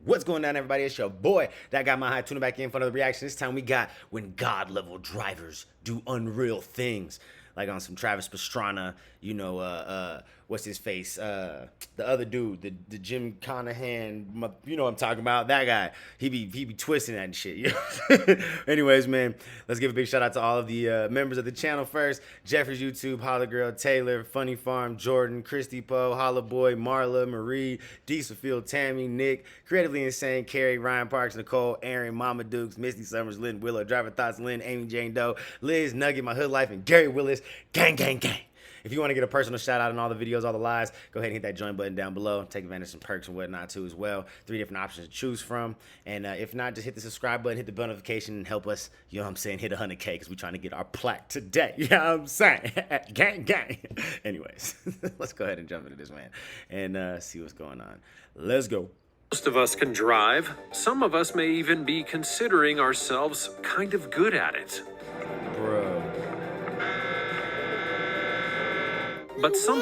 What's going on, everybody? It's your boy, That Guy Mile High, tuning back in for another reaction. This time we got when God-level drivers do unreal things. Like on some Travis Pastrana, you know, what's his face? The other dude, the Jim Conahan, you know what I'm talking about? That guy. He be twisting that and shit. You know? Anyways, man, let's give a big shout out to all of the members of the channel first. Jeffrey's YouTube, Holla Girl, Taylor, Funny Farm, Jordan, Christy Poe, Holla Boy, Marla, Marie, Diesel Field, Tammy, Nick, Creatively Insane, Carrie, Ryan Parks, Nicole, Aaron, Mama Dukes, Misty Summers, Lynn Willow, Driver Thoughts, Lynn, Amy Jane Doe, Liz, Nugget, My Hood Life, and Gary Willis. Gang, gang, gang. If you want to get a personal shout out on all the videos, all the lives, go ahead and hit that join button down below. Take advantage of some perks and whatnot too as well. 3 different options to choose from. And if not, just hit the subscribe button, hit the bell notification, and help us, you know what I'm saying, hit 100K because we're trying to get our plaque today. You know what I'm saying? Gang, gang. Anyways, let's go ahead and jump into this, man, and see what's going on. Let's go. Most of us can drive. Some of us may even be considering ourselves kind of good at it. Bro. But some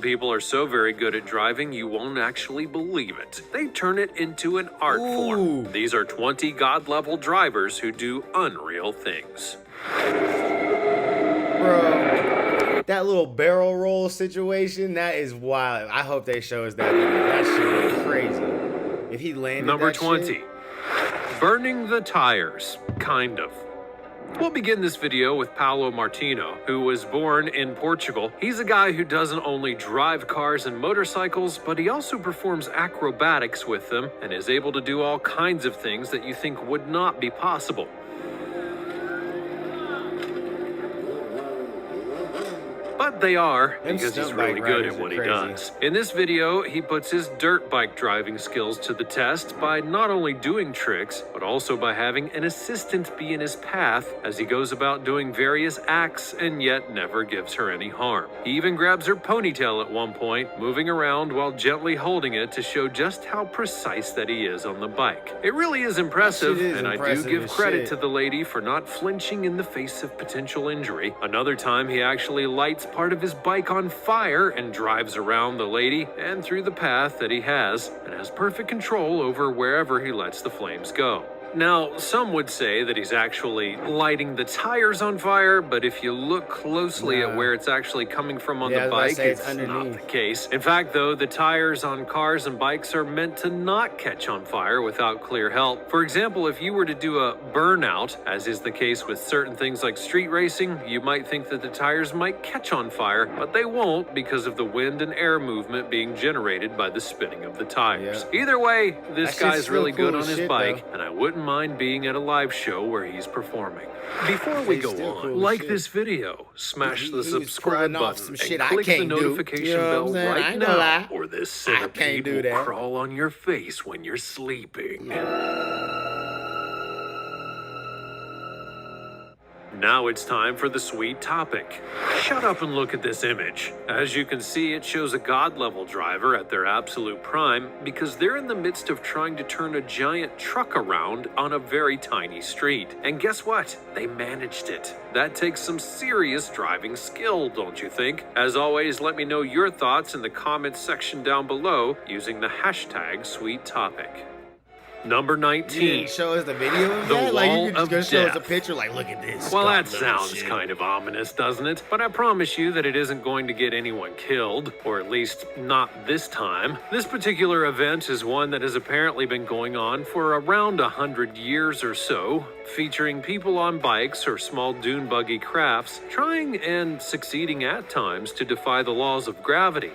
people are so very good at driving you won't actually believe it. They turn it into an art form. These are 20 God-level drivers who do unreal things. Bro, that little barrel roll situation, that is wild. I hope they show us that video. That shit is crazy. If he landed Number that 20, shit, burning the tires, kind of. We'll begin this video with Paulo Martino, who was born in Portugal. He's a guy who doesn't only drive cars and motorcycles, but he also performs acrobatics with them and is able to do all kinds of things that you think would not be possible. But they are, because he's really good at what he does. In this video, he puts his dirt bike driving skills to the test by not only doing tricks, but also by having an assistant be in his path as he goes about doing various acts and yet never gives her any harm. He even grabs her ponytail at one point, moving around while gently holding it to show just how precise that he is on the bike. It really is impressive, and I do give credit to the lady for not flinching in the face of potential injury. Another time, he actually lights part of his bike on fire and drives around the lady and through the path that he has, and has perfect control over wherever he lets the flames go. Now, some would say that he's actually lighting the tires on fire, but if you look closely at where it's actually coming from on the bike, it's not the case. In fact, though, the tires on cars and bikes are meant to not catch on fire without clear help. For example, if you were to do a burnout, as is the case with certain things like street racing, you might think that the tires might catch on fire, but they won't because of the wind and air movement being generated by the spinning of the tires. Either way, this guy's really good on his bike, and I wouldn't mind being at a live show where he's performing. Before we go on, like this video, smash the subscribe button, and click the notification bell right now, or this centipede will crawl on your face when you're sleeping. Now it's time for the sweet topic. Shut up and look at this image. As you can see, it shows a God-level driver at their absolute prime because they're in the midst of trying to turn a giant truck around on a very tiny street. And guess what? They managed it. That takes some serious driving skill, don't you think? As always, let me know your thoughts in the comments section down below using the hashtag sweet topic. Number 19. You didn't show us the video of that? Like, you could just show us a picture, like, look at this. Well, that sounds kind of ominous, doesn't it? But I promise you that it isn't going to get anyone killed, or at least not this time. This particular event is one that has apparently been going on for around 100 years or so, featuring people on bikes or small dune buggy crafts, trying and succeeding at times to defy the laws of gravity.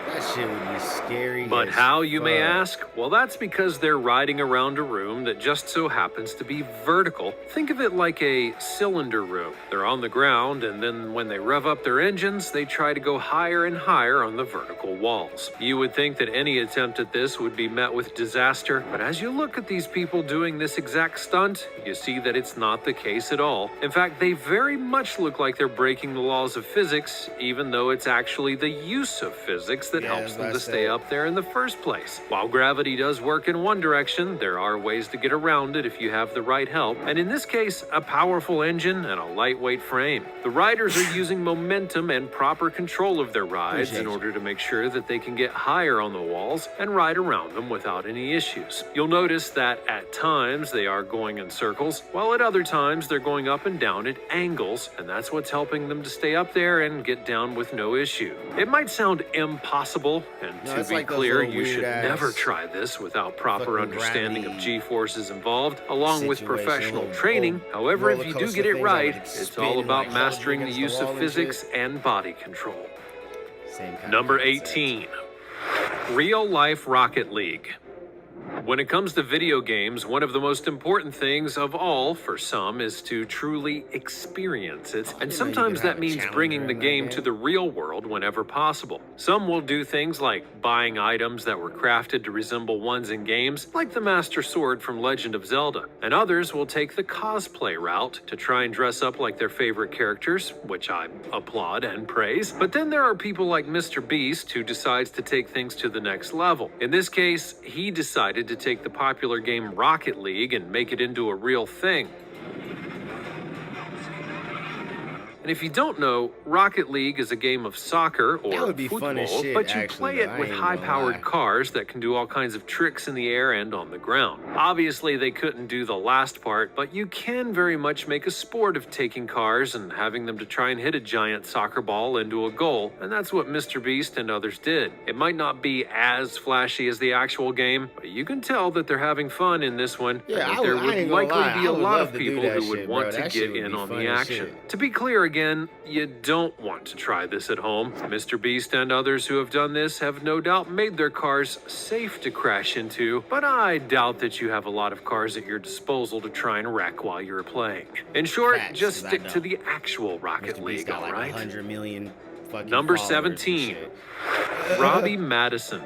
That shit would be scary. But how, you may ask? Well, that's because they're riding around a room that just so happens to be vertical. Think of it like a cylinder room. They're on the ground, and then when they rev up their engines, they try to go higher and higher on the vertical walls. You would think that any attempt at this would be met with disaster, but as you look at these people doing this exact stunt, you see that it's not the case at all. In fact, they very much look like they're breaking the laws of physics, even though it's actually the use of physics that that helps them to stay up there in the first place. While gravity does work in one direction, there are ways to get around it if you have the right help, and in this case, a powerful engine and a lightweight frame. The riders are using momentum and proper control of their rides in order to make sure that they can get higher on the walls and ride around them without any issues. You'll notice that at times they are going in circles, while at other times they're going up and down at angles, and that's what's helping them to stay up there and get down with no issue. It might sound impossible, and to be clear, you should never try this without proper understanding of G-forces involved, along with professional training. However, if you do get it right, it's all about mastering the use of physics and body control. Number 18. Real-life Rocket League. When it comes to video games, one of the most important things of all for some is to truly experience it, and sometimes that means bringing the game to the real world whenever possible. Some will do things like buying items that were crafted to resemble ones in games, like the Master Sword from Legend of Zelda, and others will take the cosplay route to try and dress up like their favorite characters, which I applaud and praise. But then there are people like Mr. Beast who decides to take things to the next level. In this case, he decided to take the popular game Rocket League and make it into a real thing. And if you don't know, Rocket League is a game of soccer or football, but you play it with high-powered cars that can do all kinds of tricks in the air and on the ground. Obviously, they couldn't do the last part, but you can very much make a sport of taking cars and having them to try and hit a giant soccer ball into a goal, and that's what Mr. Beast and others did. It might not be as flashy as the actual game, but you can tell that they're having fun in this one, and that there would likely be a lot of people who would want to get in on the action. To be clear again, you don't want to try this at home. Mr. Beast and others who have done this have no doubt made their cars safe to crash into, but I doubt that you have a lot of cars at your disposal to try and wreck while you're playing. In short, just stick to the actual Rocket League, all right? 100 million Number 17, Robbie Madison.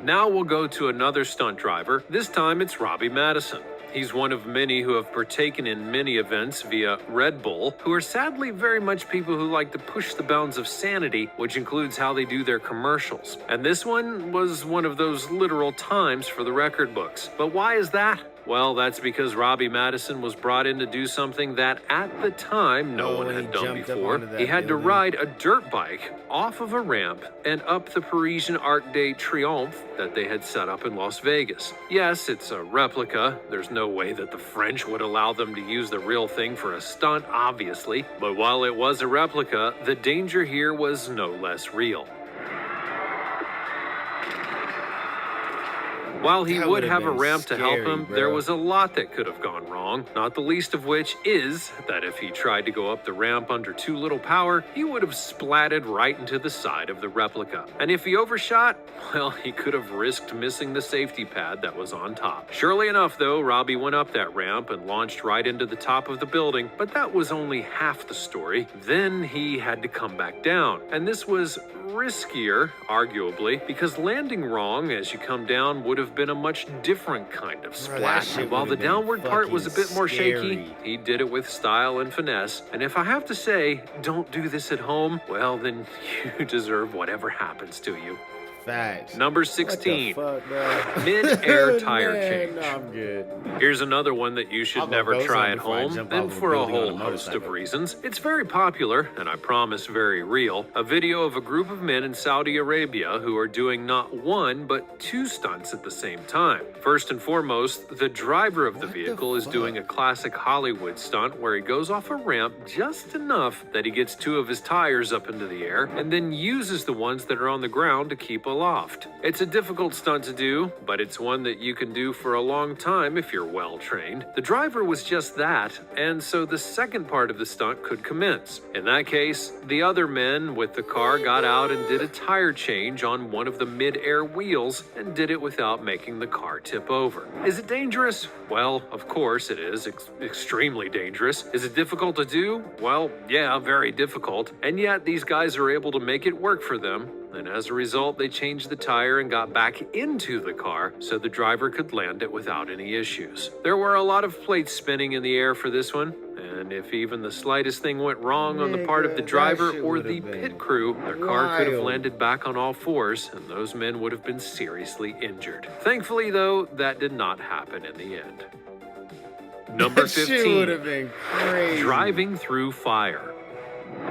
Now we'll go to another stunt driver. This time it's Robbie Madison. He's one of many who have partaken in many events via Red Bull, who are sadly very much people who like to push the bounds of sanity, which includes how they do their commercials. And this one was one of those literal times for the record books. But why is that? Well, that's because Robbie Madison was brought in to do something that, at the time, no one had done before. He had to ride a dirt bike off of a ramp and up the Parisian Arc de Triomphe that they had set up in Las Vegas. Yes, it's a replica. There's no way that the French would allow them to use the real thing for a stunt, obviously. But while it was a replica, the danger here was no less real. While he would have a ramp to help him, there was a lot that could have gone wrong, not the least of which is that if he tried to go up the ramp under too little power, he would have splatted right into the side of the replica. And if he overshot, well, he could have risked missing the safety pad that was on top. Surely enough, though, Robbie went up that ramp and launched right into the top of the building, but that was only half the story. Then he had to come back down, and this was riskier, arguably, because landing wrong as you come down would have been a much different kind of splat. While the downward part was a bit more shaky, he did it with style and finesse. And if I have to say, don't do this at home, well, then you deserve whatever happens to you. Facts. Number 16, Midair tire change. No, I'm good. Here's another one that you should never try at home, and for a whole host of reasons. It's very popular, and I promise very real. A video of a group of men in Saudi Arabia who are doing not one, but two stunts at the same time. First and foremost, the driver of the vehicle is doing a classic Hollywood stunt where he goes off a ramp just enough that he gets two of his tires up into the air, and then uses the ones that are on the ground to keep aloft. It's a difficult stunt to do, but it's one that you can do for a long time if you're well trained. The driver was just that, and so the second part of the stunt could commence. In that case, the other men with the car got out and did a tire change on one of the mid-air wheels and did it without making the car tip over. Is it dangerous? Well, of course it is. Extremely dangerous. Is it difficult to do? Well, yeah, very difficult. And yet these guys are able to make it work for them. And as a result, they changed the tire and got back into the car so the driver could land it without any issues. There were a lot of plates spinning in the air for this one, And if even the slightest thing went wrong on the part of the driver or the pit crew, their car could have landed back on all fours, and those men would have been seriously injured. Thankfully, though, that did not happen in the end. Number 15, would have been crazy. Driving through fire.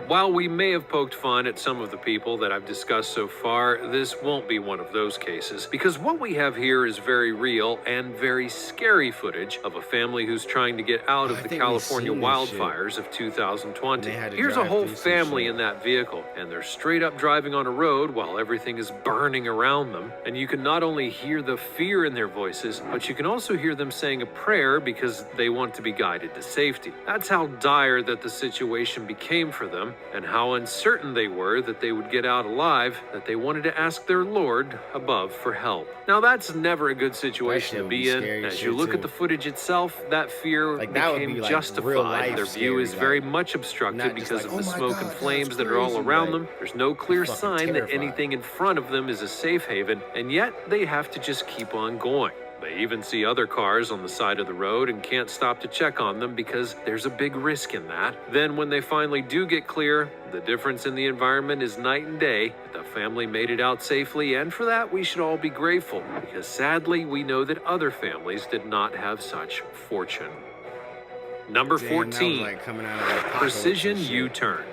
While we may have poked fun at some of the people that I've discussed so far, this won't be one of those cases, because what we have here is very real and very scary footage of a family who's trying to get out of the California wildfires of 2020. Here's a whole family in that vehicle, and they're straight up driving on a road while everything is burning around them, and you can not only hear the fear in their voices, but you can also hear them saying a prayer because they want to be guided to safety. That's how dire that the situation became for them, and how uncertain they were that they would get out alive, that they wanted to ask their Lord above for help. Now that's never a good situation to be in. As you look at the footage itself, that fear became justified. Their view is very much obstructed because of the smoke and flames that are all around them. There's no clear sign that anything in front of them is a safe haven, and yet they have to just keep on going. They even see other cars on the side of the road and can't stop to check on them because there's a big risk in that. Then when they finally do get clear, the difference in the environment is night and day. The family made it out safely, and for that we should all be grateful, because sadly we know that other families did not have such fortune. Number 14, precision U-turn.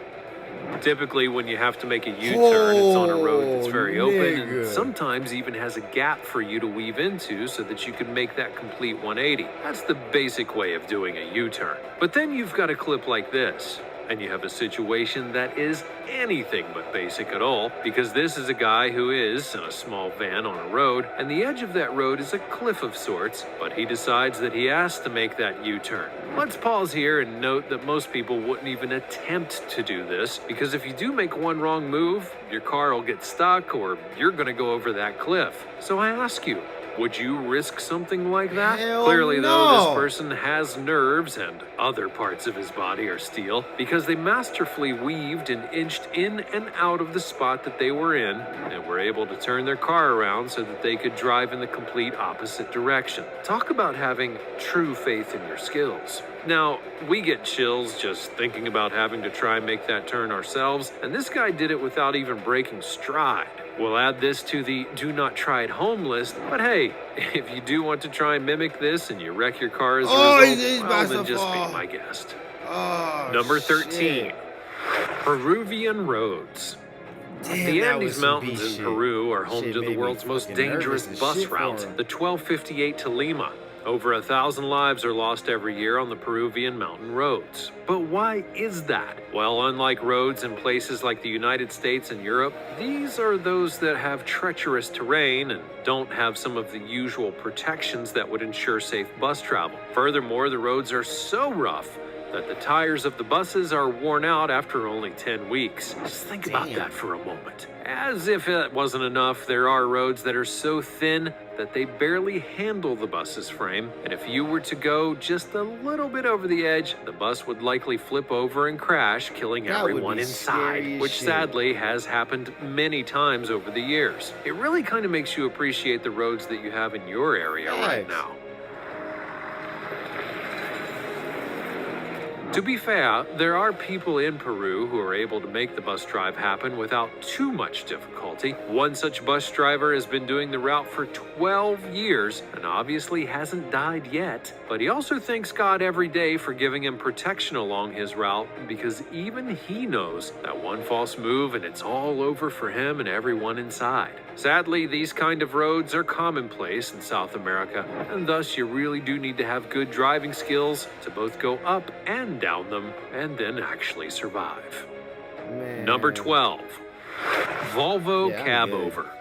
Typically, when you have to make a U-turn, it's on a road that's very open and sometimes even has a gap for you to weave into so that you can make that complete 180. That's the basic way of doing a U-turn. But then you've got a clip like this, and you have a situation that is anything but basic at all, because this is a guy who is in a small van on a road, and the edge of that road is a cliff of sorts, but he decides that he has to make that U-turn. Let's pause here and note that most people wouldn't even attempt to do this, because if you do make one wrong move, your car will get stuck or you're going to go over that cliff. So I ask you, would you risk something like that? Clearly, though, this person has nerves and other parts of his body are steel, because they masterfully weaved and inched in and out of the spot that they were in and were able to turn their car around so that they could drive in the complete opposite direction. Talk about having true faith in your skills. Now, we get chills just thinking about having to try and make that turn ourselves, and this guy did it without even breaking stride. We'll add this to the do not try at home list, but hey, if you do want to try and mimic this and you wreck your car as a result, well, then just be my guest. Number 13, Peruvian roads. The Andes Mountains in Peru are home to the world's most dangerous bus route, the 1258 to Lima. Over 1,000 lives are lost every year on the Peruvian mountain roads. But why is that? Well, unlike roads in places like the United States and Europe, these are those that have treacherous terrain and don't have some of the usual protections that would ensure safe bus travel. Furthermore, the roads are so rough that the tires of the buses are worn out after only 10 weeks. Just think about that for a moment. As if it wasn't enough, there are roads that are so thin that they barely handle the bus's frame, and if you were to go just a little bit over the edge, the bus would likely flip over and crash, killing everyone inside, which sadly has happened many times over the years. It really kind of makes you appreciate the roads that you have in your area right now. To be fair, there are people in Peru who are able to make the bus drive happen without too much difficulty. One such bus driver has been doing the route for 12 years and obviously hasn't died yet. But he also thanks God every day for giving him protection along his route, because even he knows that one false move and it's all over for him and everyone inside. Sadly, these kind of roads are commonplace in South America, and thus you really do need to have good driving skills to both go up and down them and then actually survive. Number 12, Volvo cab over.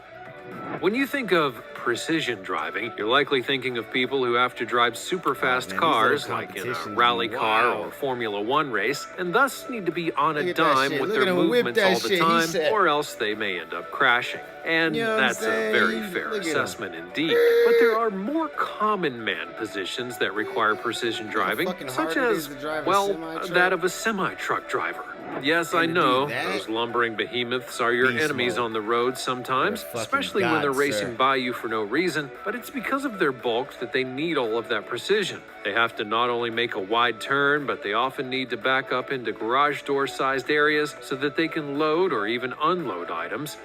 When you think of precision driving, you're likely thinking of people who have to drive super fast cars, like in a rally car or Formula One race, and thus need to be on a dime with their movements all the time, or else they may end up crashing. And that's a very fair assessment indeed. But there are more common man positions that require precision driving, such as, well, that of a semi-truck driver. Yes, I know, those lumbering behemoths are your enemies on the road sometimes, especially when they're racing by you for no reason, but it's because of their bulk that they need all of that precision. They have to not only make a wide turn, but they often need to back up into garage door-sized areas so that they can load or even unload items.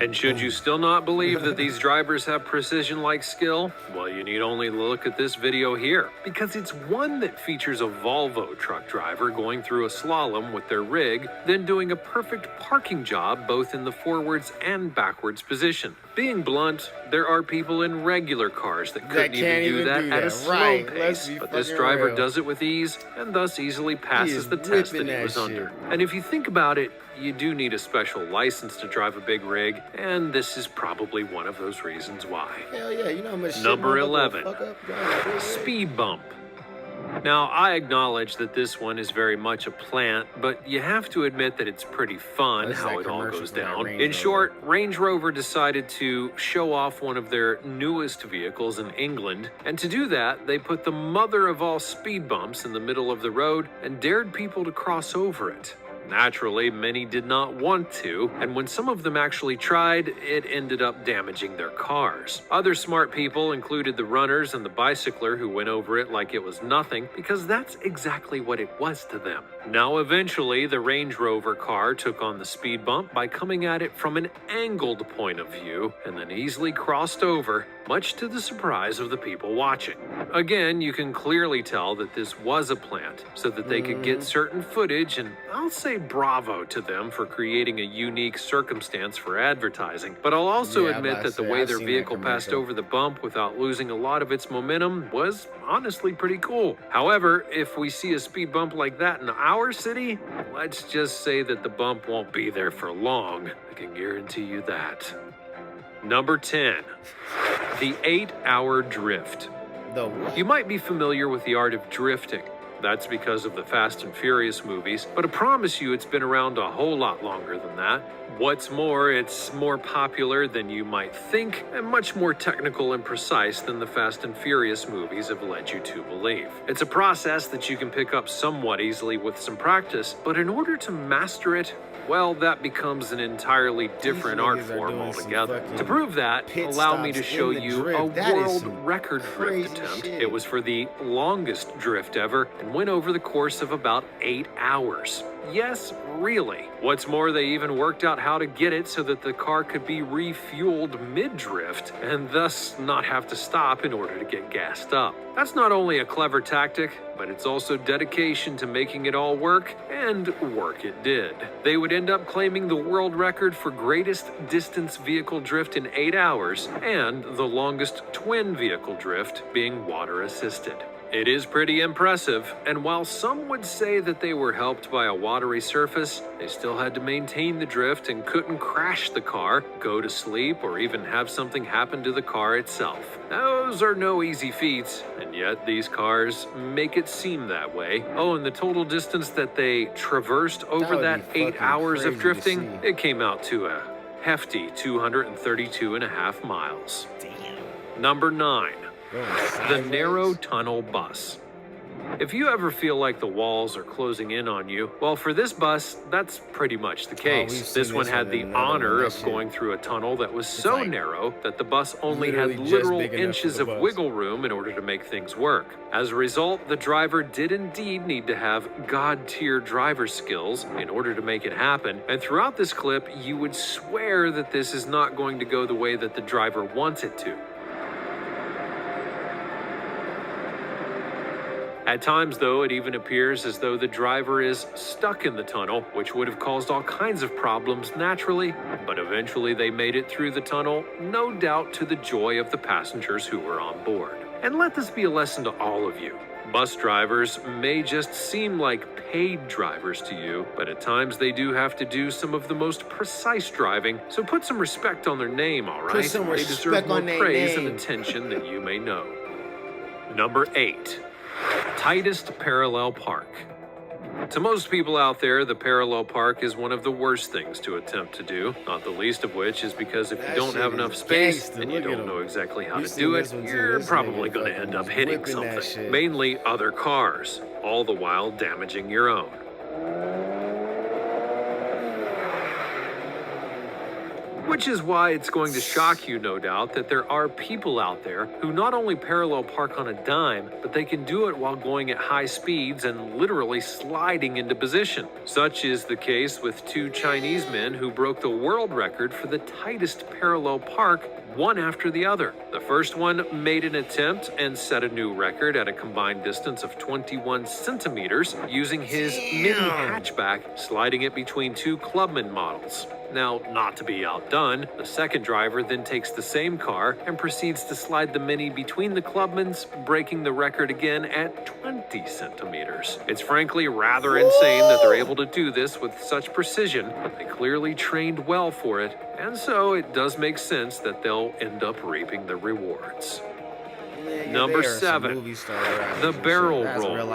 And should you still not believe that these drivers have precision-like skill? Well, you need only look at this video here, because it's one that features a Volvo truck driver going through a slalom with their rig, then doing a perfect parking job both in the forwards and backwards position. Being blunt, there are people in regular cars that couldn't even do that at a slow pace, but this driver does it with ease and thus easily passes the test that he was under. And if you think about it, you do need a special license to drive a big rig, and this is probably one of those reasons why. Hell yeah, you know how much Number 11, speed bump. Now, I acknowledge that this one is very much a plant, but you have to admit that it's pretty fun how it all goes down. In short, Range Rover decided to show off one of their newest vehicles in England, and to do that, they put the mother of all speed bumps in the middle of the road and dared people to cross over it. Naturally, many did not want to, and when some of them actually tried, it ended up damaging their cars. Other smart people included the runners and the bicycler who went over it like it was nothing, because that's exactly what it was to them. Now, eventually, the Range Rover car took on the speed bump by coming at it from an angled point of view, and then easily crossed over, much to the surprise of the people watching. Again, you can clearly tell that this was a plant, so that they could get certain footage, and I'll say bravo to them for creating a unique circumstance for advertising. But I'll also admit that the way their vehicle passed over the bump without losing a lot of its momentum was honestly pretty cool. However, if we see a speed bump like that in our city, let's just say that the bump won't be there for long. I can guarantee you that. Number 10, the 8-hour drift. The what? You might be familiar with the art of drifting. That's because of the Fast and Furious movies, but I promise you it's been around a whole lot longer than that. What's more, it's more popular than you might think, and much more technical and precise than the Fast and Furious movies have led you to believe. It's a process that you can pick up somewhat easily with some practice, but in order to master it, well, that becomes an entirely different art form altogether. To prove that, allow me to show you a world record drift attempt. It was for the longest drift ever and went over the course of about 8 hours. Yes, really. What's more, they even worked out how to get it so that the car could be refueled mid-drift and thus not have to stop in order to get gassed up. That's not only a clever tactic, but it's also dedication to making it all work, and work it did. They would end up claiming the world record for greatest distance vehicle drift in 8 hours, and the longest twin vehicle drift being water-assisted. It is pretty impressive, and while some would say that they were helped by a watery surface, they still had to maintain the drift and couldn't crash the car, go to sleep, or even have something happen to the car itself. Those are no easy feats, and yet these cars make it seem that way. Oh, and the total distance that they traversed over that 8 hours of drifting, it came out to a hefty 232.5 miles. Damn. Number 9. The narrow tunnel bus. If you ever feel like the walls are closing in on you, well, for this bus, that's pretty much the case. This one had the honor of going through a tunnel that was so narrow that the bus only had literal inches of wiggle room in order to make things work. As a result, the driver did indeed need to have God-tier driver skills in order to make it happen. And throughout this clip, you would swear that this is not going to go the way that the driver wants it to. At times, though, it even appears as though the driver is stuck in the tunnel, which would have caused all kinds of problems naturally, but eventually they made it through the tunnel, no doubt to the joy of the passengers who were on board. And let this be a lesson to all of you. Bus drivers may just seem like paid drivers to you, but at times they do have to do some of the most precise driving, so put some respect on their name, all right? They deserve more praise and attention than you may know. Number 8. Tightest parallel park. To most people out there, the parallel park is one of the worst things to attempt to do, not the least of which is because if you don't have enough space and you don't know exactly how to do it, you're probably going to end up hitting something, mainly other cars, all the while damaging your own. Which is why it's going to shock you, no doubt, that there are people out there who not only parallel park on a dime, but they can do it while going at high speeds and literally sliding into position. Such is the case with two Chinese men who broke the world record for the tightest parallel park, one after the other. The first one made an attempt and set a new record at a combined distance of 21 centimeters using his mini hatchback, sliding it between two Clubman models. Now, not to be outdone, the second driver then takes the same car and proceeds to slide the Mini between the Clubmans, breaking the record again at 20 centimeters. It's frankly rather insane that they're able to do this with such precision, but they clearly trained well for it, and so it does make sense that they'll end up reaping the rewards. Number 7, the barrel roll.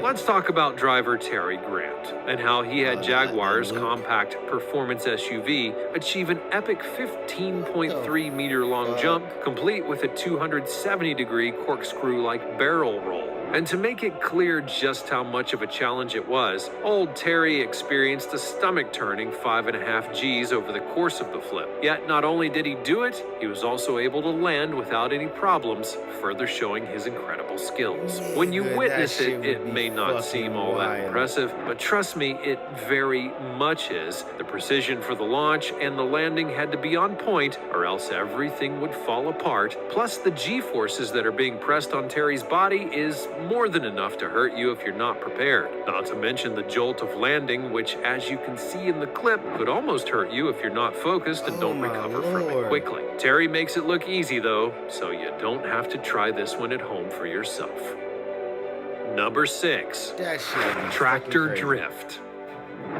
Let's talk about driver Terry Grant and how he had Jaguar's compact performance SUV achieve an epic 15.3 meter long jump, complete with a 270-degree corkscrew-like barrel roll. And to make it clear just how much of a challenge it was, old Terry experienced a stomach-turning 5.5 Gs over the course of the flip. Yet not only did he do it, he was also able to land without any problems, further showing his incredible skills. When you witness it, it may not seem all that impressive, but trust me, it very much is. The precision for the launch and the landing had to be on point, or else everything would fall apart. Plus, the G-forces that are being pressed on Terry's body is more than enough to hurt you if you're not prepared. Not to mention the jolt of landing, which, as you can see in the clip, could almost hurt you if you're not focused and don't recover from it quickly. Terry makes it look easy though, so you don't have to try this one at home for yourself. Number 6, tractor drift.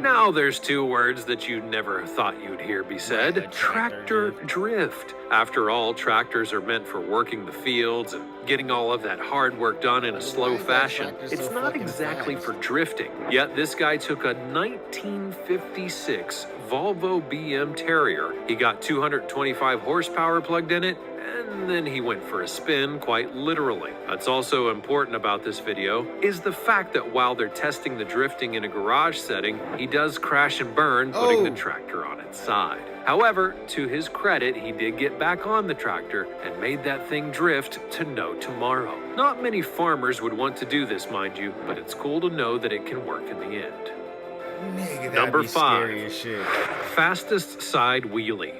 Now there's two words that you never thought you'd hear be said. Tractor drift. After all, tractors are meant for working the fields and getting all of that hard work done in a slow fashion. It's not exactly for drifting. Yet this guy took a 1956 Volvo BM Terrier. He got 225 horsepower plugged in it, and then he went for a spin, quite literally. What's also important about this video is the fact that while they're testing the drifting in a garage setting, he does crash and burn, putting the tractor on its side. However, to his credit, he did get back on the tractor and made that thing drift to no tomorrow. Not many farmers would want to do this, mind you, but it's cool to know that it can work in the end. Number 5, fastest side wheelie.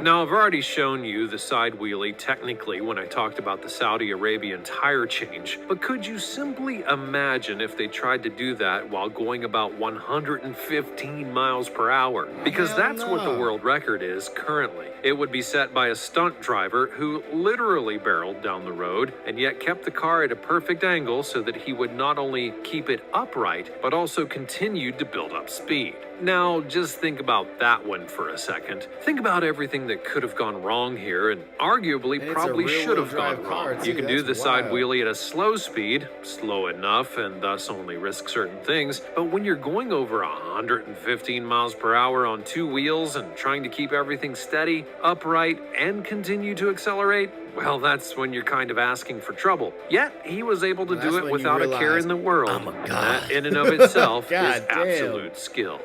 Now, I've already shown you the side wheelie technically when I talked about the Saudi Arabian tire change, but could you simply imagine if they tried to do that while going about 115 miles per hour? Because that's what the world record is currently. It would be set by a stunt driver who literally barreled down the road and yet kept the car at a perfect angle so that he would not only keep it upright, but also continued to build up speed. Now, just think about that one for a second. Think about everything that could have gone wrong here and arguably probably should have gone wrong. You can do the side wheelie at a slow speed, slow enough and thus only risk certain things, but when you're going over 115 miles per hour on two wheels and trying to keep everything steady, upright, and continue to accelerate, well, that's when you're kind of asking for trouble. Yet, he was able to do it without a care in the world. That in and of itself is absolute skill.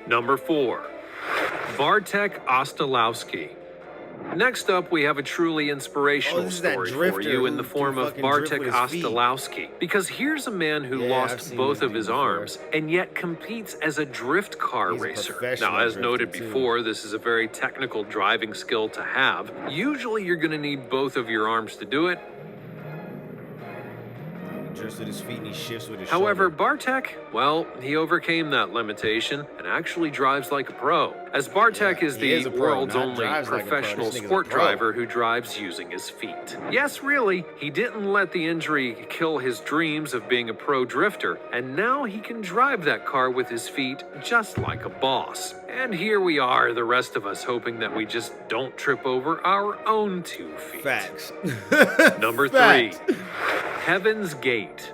Number 4, Bartek Ostlowski. Next up, we have a truly inspirational story for you in the form of Bartek Ostlowski. Because here's a man who lost both of his arms and yet competes as a drift car racer. Now, as noted before, this is a very technical driving skill to have. Usually, you're going to need both of your arms to do it. With his feet and he shifts with his However, shoulder. Bartek, well, he overcame that limitation and actually drives like a pro, as Bartek is the world's only professional sport driver who drives using his feet. Yes, really, he didn't let the injury kill his dreams of being a pro drifter, and now he can drive that car with his feet just like a boss. And here we are, the rest of us, hoping that we just don't trip over our own 2 feet. Facts. Number 3, Heaven's Gate.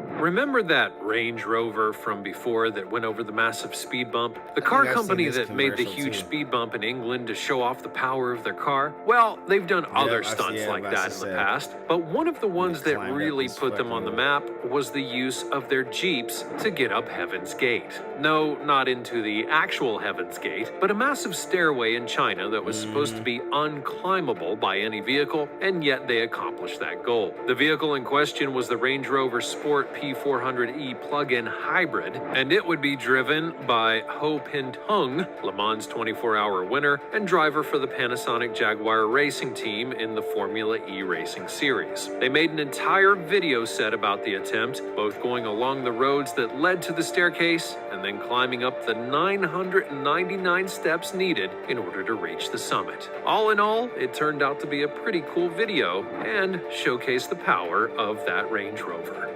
Remember that Range Rover from before that went over the massive speed bump? The car I've company seen this that made the commercial, huge too. speed bump in England to show off the power of their car? Well, they've done other I've seen- stunts yeah, like that's that just in the sad. past, but one of the ones that climbed up really this put them on the fucking- map was the use of their Jeeps to get up Heaven's Gate. No, not into the actual Heaven's Gate, but a massive stairway in China that was supposed to be unclimbable by any vehicle, and yet they accomplished that goal. The vehicle in question was the Range Rover Sport P400e plug-in hybrid, and it would be driven by Ho Pin-tung, Le Mans 24-hour winner and driver for the Panasonic Jaguar racing team in the Formula E racing series. They made an entire video set about the attempt, both going along the roads that led to the staircase and then climbing up the 999 steps needed in order to reach the summit. All in all, it turned out to be a pretty cool video and showcased the power of that Range Rover.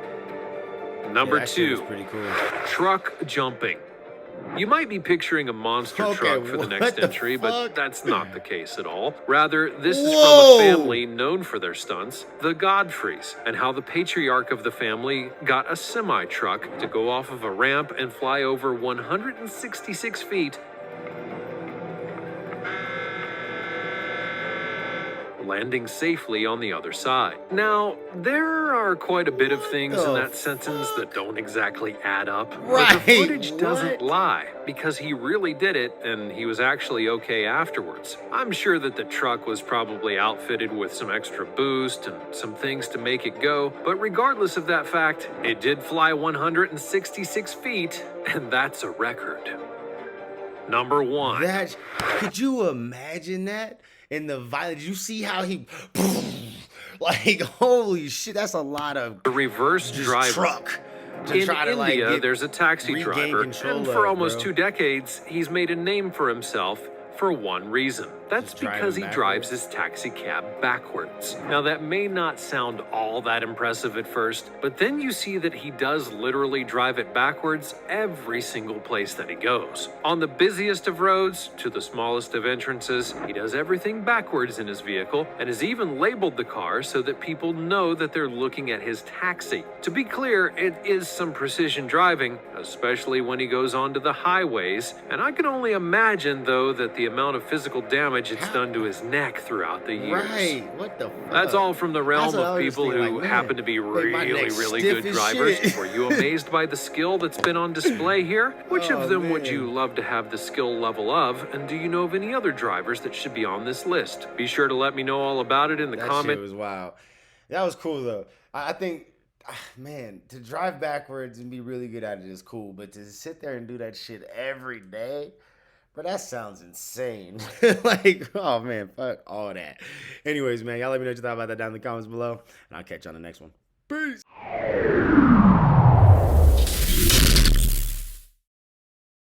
Number that shit was 2, pretty cool. truck jumping. You might be picturing a monster Okay, truck for the what next the entry, but fuck? that's not the case at all. Rather, this is Whoa! from a family known for their stunts, the Godfreys, and how the patriarch of the family got a semi-truck to go off of a ramp and fly over 166 feet, landing safely on the other side. Now, there are quite a bit of things in the that sentence that don't exactly add up, but Right, the footage doesn't what? lie, because he really did it, and he was actually okay afterwards. I'm sure that the truck was probably outfitted with some extra boost and some things to make it go, but regardless of that fact, it did fly 166 feet, and that's a record. Number 1. That, could you imagine that? In the violence, you see how he, like, holy shit, that's a lot of The reverse just driver. truck to In try to, like, India, get- there's a taxi regain driver, control and for of, almost bro. 2 decades, he's made a name for himself for one reason. That's Just driving because he drives backwards? his taxi cab backwards. Now, that may not sound all that impressive at first, but then you see that he does literally drive it backwards every single place that he goes. On the busiest of roads to the smallest of entrances, he does everything backwards in his vehicle and has even labeled the car so that people know that they're looking at his taxi. To be clear, it is some precision driving, especially when he goes onto the highways, and I can only imagine, though, that the amount of physical damage it's done to his neck throughout the years. Right, what the fuck? That's all from the realm That's what I of was people thinking, who like, man, happen to be my really, neck's really stiff good as drivers. shit. Were you amazed by the skill that's been on display here? Which Oh, of them would man. you love to have the skill level of? And do you know of any other drivers that should be on this list? Be sure to let me know all about it in the That comment. shit was wild. That was cool though. I think, man, to drive backwards and be really good at it is cool, but to sit there and do that shit every day, bro, that sounds insane. Like, oh man, fuck all that. Anyways, man, y'all let me know what you thought about that down in the comments below, and I'll catch you on the next one. Peace.